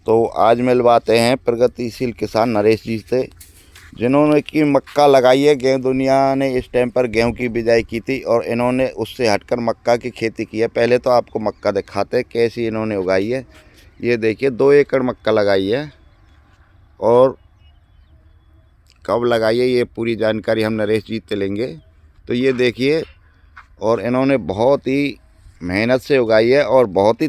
तो आज मिलवाते हैं प्रगतिशील किसान नरेश जी से, जिन्होंने की मक्का लगाई है। गेहूँ दुनिया ने इस टाइम पर गेहूं की बिजाई की थी और इन्होंने उससे हटकर मक्का की खेती की है। पहले तो आपको मक्का दिखाते हैं कैसी इन्होंने उगाई है। ये देखिए 2 एकड़ मक्का लगाई है और कब लगाई है ये पूरी जानकारी हम नरेश जी से लेंगे। तो ये देखिए, और इन्होंने बहुत ही मेहनत से उगाई है और बहुत ही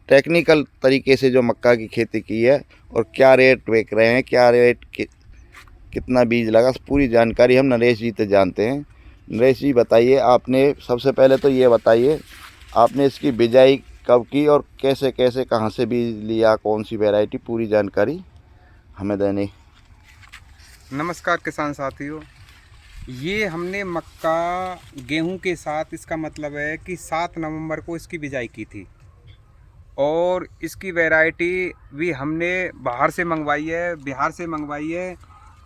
टेक्निकल तरीके से जो मक्का की खेती की है। और क्या रेट बेच रहे हैं, क्या रेट कितना बीज लगा, पूरी जानकारी हम नरेश जी से जानते हैं। नरेश जी बताइए, आपने सबसे पहले तो ये बताइए आपने इसकी बिजाई कब की और कैसे कैसे कहाँ से बीज लिया, कौन सी वैरायटी, पूरी जानकारी हमें देनी। नमस्कार किसान साथियों। ये हमने मक्का गेहूं के साथ, इसका मतलब है कि 7 नवंबर को इसकी बिजाई की थी और इसकी वैरायटी भी हमने बाहर से मंगवाई है, बिहार से मंगवाई है।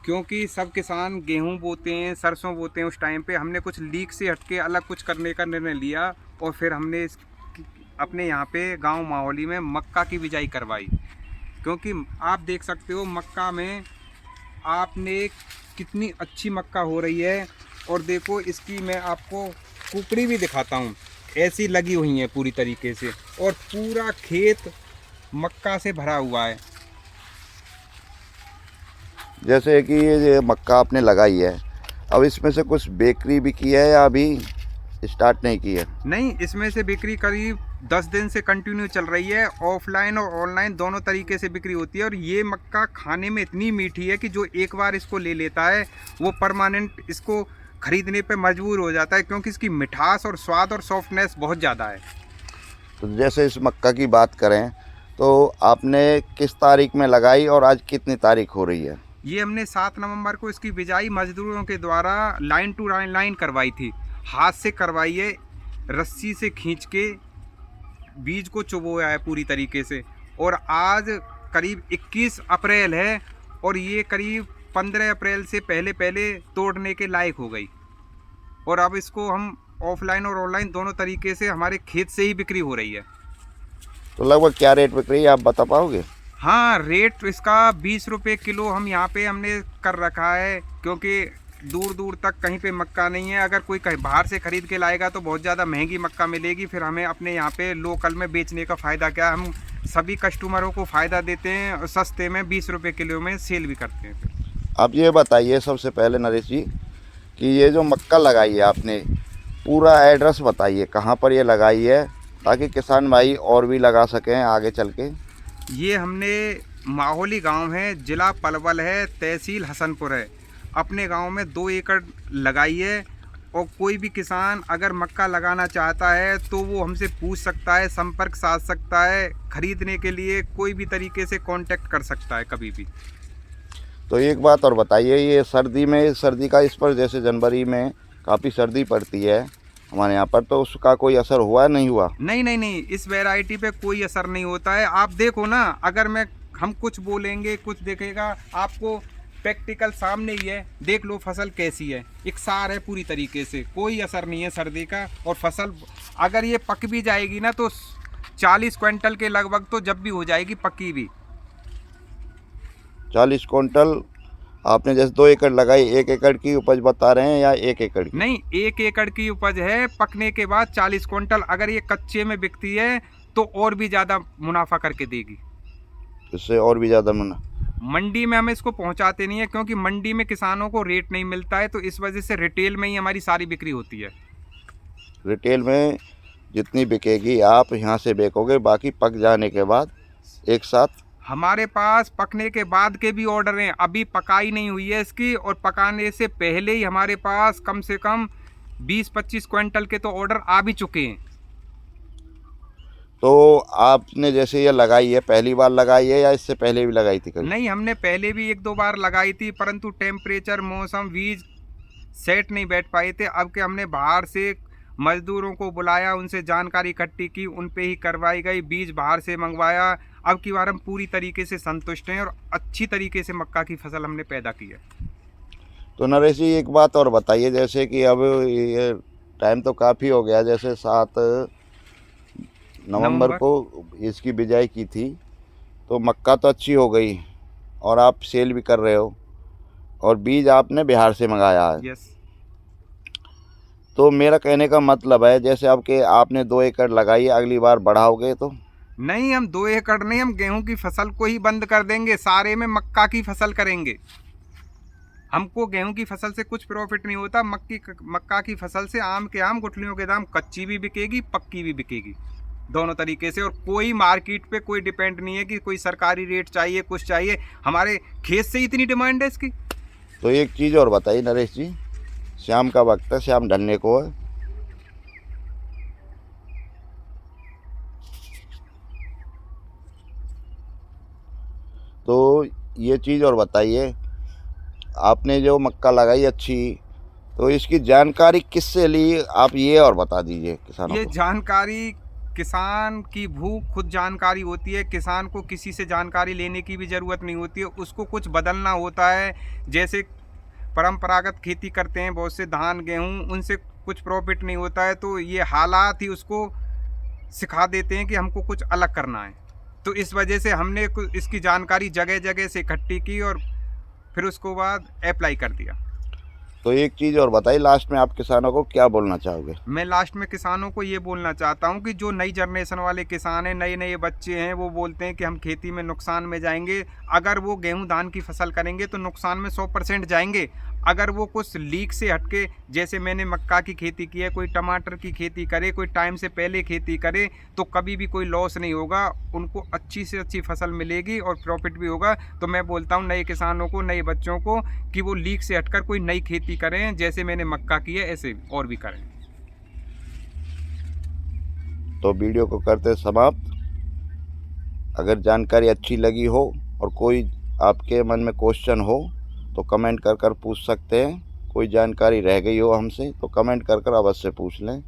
क्योंकि सब किसान गेहूं बोते हैं, सरसों बोते हैं, उस टाइम पे हमने कुछ लीक से हटके अलग कुछ करने का निर्णय लिया और फिर हमने अपने यहाँ पे गांव माहौली में मक्का की बिजाई करवाई। क्योंकि आप देख सकते हो मक्का में आपने कितनी अच्छी मक्का हो रही है। और देखो इसकी मैं आपको कुकड़ी भी दिखाता हूँ, ऐसी लगी हुई है पूरी तरीके से और पूरा खेत मक्का से भरा हुआ है। जैसे कि ये मक्का आपने लगाई है, अब इसमें से कुछ बेकरी भी की है या अभी स्टार्ट नहीं की है? नहीं, इसमें से बिक्री करीब 10 दिन से कंटिन्यू चल रही है। ऑफलाइन और ऑनलाइन दोनों तरीके से बिक्री होती है। और ये मक्का खाने में इतनी मीठी है कि जो एक बार इसको ले लेता है वो परमानेंट इसको खरीदने पे मजबूर हो जाता है, क्योंकि इसकी मिठास और स्वाद और सॉफ्टनेस बहुत ज़्यादा है। तो जैसे इस मक्का की बात करें तो आपने किस तारीख में लगाई और आज कितनी तारीख हो रही है? ये हमने 7 नवंबर को इसकी बिजाई मजदूरों के द्वारा लाइन टू लाइन करवाई थी, हाथ से करवाई है, रस्सी से खींच के बीज को चुबोया है पूरी तरीके से। और आज करीब 21 अप्रैल है और ये करीब 15 अप्रैल से पहले पहले तोड़ने के लायक हो गई। और अब इसको हम ऑफलाइन और ऑनलाइन दोनों तरीके से हमारे खेत से ही बिक्री हो रही है। तो लगभग क्या रेट बिक रही है, आप बता पाओगे? हाँ, रेट इसका 20 रुपये किलो हम यहाँ पे हमने कर रखा है, क्योंकि दूर दूर तक कहीं पे मक्का नहीं है। अगर कोई कहीं बाहर से ख़रीद के लाएगा तो बहुत ज़्यादा महंगी मक्का मिलेगी, फिर हमें अपने यहाँ पे लोकल में बेचने का फ़ायदा क्या, हम सभी कस्टमरों को फ़ायदा देते हैं और सस्ते में 20 रुपये किलो में सेल भी करते हैं। आप ये बताइए सबसे पहले नरेश जी कि ये जो मक्का लगाई है आपने, पूरा एड्रेस बताइए कहाँ पर ये लगाई है, ताकि किसान भाई और भी लगा सकें आगे चल के। ये हमने माहौली गांव है, ज़िला पलवल है, तहसील हसनपुर है। अपने गांव में 2 एकड़ लगाई है। और कोई भी किसान अगर मक्का लगाना चाहता है तो वो हमसे पूछ सकता है, संपर्क साध सकता है, खरीदने के लिए कोई भी तरीके से कांटेक्ट कर सकता है कभी भी। तो एक बात और बताइए, ये सर्दी का इस पर, जैसे जनवरी में काफ़ी सर्दी पड़ती है हमारे यहाँ पर, तो उसका कोई असर हुआ नहीं हुआ? नहीं नहीं नहीं, इस वैरायटी पे कोई असर नहीं होता है। आप देखो ना, अगर हम कुछ बोलेंगे कुछ देखेगा, आपको प्रैक्टिकल सामने ही है, देख लो फसल कैसी है, एकसार है पूरी तरीके से, कोई असर नहीं है सर्दी का। और फसल अगर ये पक भी जाएगी ना तो 40 क्विंटल के लगभग तो जब भी हो जाएगी पक्की भी। 40 क्विंटल? आपने जैसे 2 एकड़ लगाई, 1 एकड़ की उपज बता रहे हैं या 1 एकड़ की? नहीं, 1 एकड़ की उपज है, पकने के बाद 40 क्विंटल। अगर ये कच्चे में बिकती है तो और भी ज़्यादा मुनाफा करके देगी। इससे और भी ज़्यादा मुनाफा? मंडी में हम इसको पहुंचाते नहीं है, क्योंकि मंडी में किसानों को रेट नहीं मिलता है, तो इस वजह से रिटेल में ही हमारी सारी बिक्री होती है। रिटेल में जितनी बिकेगी आप यहाँ से बेचोगे, बाकी पक जाने के बाद एक साथ? हमारे पास पकने के बाद के भी ऑर्डर हैं, अभी पकाई नहीं हुई है इसकी, और पकाने से पहले ही हमारे पास कम से कम 20-25 क्विंटल के तो ऑर्डर आ भी चुके हैं। तो आपने जैसे ये लगाई है, पहली बार लगाई है या इससे पहले भी लगाई थी कभी? नहीं, हमने पहले भी 1-2 बार लगाई थी, परंतु टेम्परेचर, मौसम, बीज सेट नहीं बैठ पाए थे। अब के हमने बाहर से मजदूरों को बुलाया, उनसे जानकारी इकट्ठी की, उन पे ही करवाई गई, बीज बाहर से मंगवाया। अब की बार हम पूरी तरीके से संतुष्ट हैं और अच्छी तरीके से मक्का की फसल हमने पैदा की है। तो नरेश जी एक बात और बताइए, जैसे कि अब ये टाइम तो काफ़ी हो गया, जैसे 7 नवंबर नवंबर को इसकी बिजाई की थी, तो मक्का तो अच्छी हो गई और आप सेल भी कर रहे हो, और बीज आपने बिहार से मंगाया है। यस। तो मेरा कहने का मतलब है, जैसे आपके आपने 2 एकड़ लगाई है, अगली बार बढ़ाओगे तो? नहीं, हम 2 एकड़ नहीं, हम गेहूं की फसल को ही बंद कर देंगे, सारे में मक्का की फसल करेंगे। हमको गेहूं की फसल से कुछ प्रॉफिट नहीं होता, मक्का की फसल से आम के आम, गुठलियों के दाम, कच्ची भी बिकेगी पक्की भी बिकेगी, दोनों तरीके से। और कोई मार्केट पे कोई डिपेंड नहीं है कि कोई सरकारी रेट चाहिए, कुछ चाहिए, हमारे खेत से इतनी डिमांड है इसकी। तो एक चीज़ और बताइए नरेश जी, शाम का वक्त है, शाम ढलने को है, तो ये चीज़ और बताइए, आपने जो मक्का लगाई अच्छी, तो इसकी जानकारी किससे ली, आप ये और बता दीजिए किसानों ये को। जानकारी, किसान की भूख खुद जानकारी होती है, किसान को किसी से जानकारी लेने की भी ज़रूरत नहीं होती है, उसको कुछ बदलना होता है। जैसे परंपरागत खेती करते हैं बहुत से, धान गेहूं, उनसे कुछ प्रॉफिट नहीं होता है, तो ये हालात ही उसको सिखा देते हैं कि हमको कुछ अलग करना है। तो इस वजह से हमने इसकी जानकारी जगह जगह से इकट्ठी की और फिर उसको बाद अप्लाई कर दिया। तो एक चीज़ और बताइए, लास्ट में आप किसानों को क्या बोलना चाहोगे? मैं लास्ट में किसानों को ये बोलना चाहता हूँ कि जो नई जनरेशन वाले किसान हैं, नए नए बच्चे हैं, वो बोलते हैं कि हम खेती में नुकसान में जाएंगे। अगर वो गेहूं धान की फसल करेंगे तो नुकसान में 100% जाएंगे। अगर वो कुछ लीक से हटके, जैसे मैंने मक्का की खेती की है, कोई टमाटर की खेती करे, कोई टाइम से पहले खेती करे, तो कभी भी कोई लॉस नहीं होगा, उनको अच्छी से अच्छी फसल मिलेगी और प्रॉफिट भी होगा। तो मैं बोलता हूँ नए किसानों को, नए बच्चों को, कि वो लीक से हटकर कोई नई खेती करें, जैसे मैंने मक्का की है ऐसे और भी करें। तो वीडियो को करते समाप्त। अगर जानकारी अच्छी लगी हो और कोई आपके मन में क्वेश्चन हो तो कमेंट कर पूछ सकते हैं। कोई जानकारी रह गई हो हमसे तो कमेंट कर अवश्य पूछ लें।